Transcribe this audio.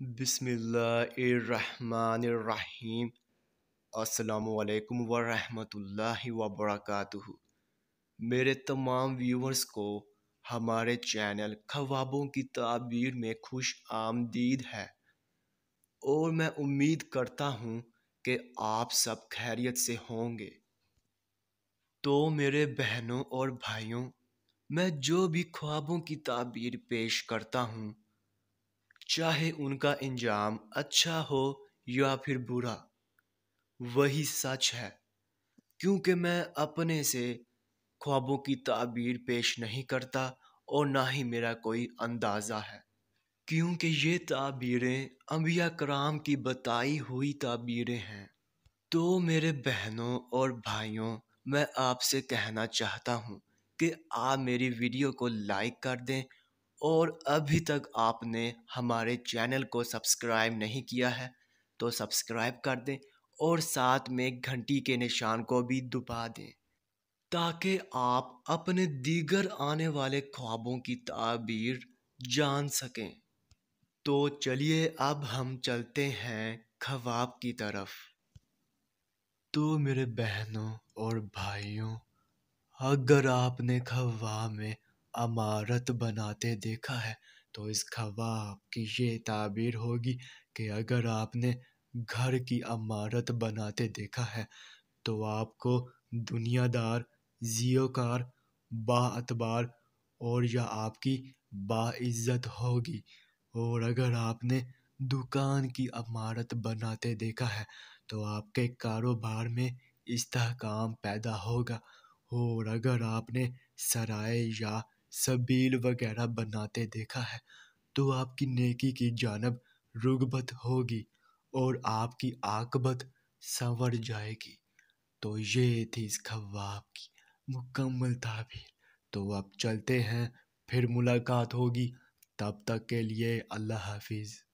बिस्मिल्लाहिर्रहमानिर्रहीम। अस्सलामु अलैकुम वरहमतुल्लाहि वबरकातुहू। मेरे तमाम व्यूवर्स को हमारे चैनल ख्वाबों की ताबीर में खुश आमदीद है और मैं उम्मीद करता हूँ कि आप सब खैरियत से होंगे। तो मेरे बहनों और भाइयों, मैं जो भी ख्वाबों की ताबीर पेश करता हूँ, चाहे उनका इंजाम अच्छा हो या फिर बुरा, वही सच है। क्योंकि मैं अपने से ख्वाबों की ताबीर पेश नहीं करता और ना ही मेरा कोई अंदाज़ा है, क्योंकि ये ताबीरें अंबिया कराम की बताई हुई ताबीरें हैं। तो मेरे बहनों और भाइयों, मैं आपसे कहना चाहता हूँ कि आप मेरी वीडियो को लाइक कर दें और अभी तक आपने हमारे चैनल को सब्सक्राइब नहीं किया है तो सब्सक्राइब कर दें और साथ में घंटी के निशान को भी दबा दें ताकि आप अपने दीगर आने वाले ख्वाबों की ताबीर जान सकें। तो चलिए अब हम चलते हैं ख्वाब की तरफ। तो मेरे बहनों और भाइयों, अगर आपने ख्वाब में अमारत बनाते देखा है तो इस ख्वाब की ये ताबीर होगी कि अगर आपने घर की अमारत बनाते देखा है तो आपको दुनियादार, ज़ियोकार, बाअतबार और या आपकी बाइज्जत होगी। और अगर आपने दुकान की अमारत बनाते देखा है तो आपके कारोबार में इस्तेहकाम पैदा होगा। और अगर आपने सराय या सबील वगैरह बनाते देखा है तो आपकी नेकी की जानब रुग़बत होगी और आपकी आक़िबत संवर जाएगी। तो ये थी इस ख्वाब की मुकम्मल ताबीर। तो अब चलते हैं, फिर मुलाकात होगी। तब तक के लिए अल्लाह हाफिज़।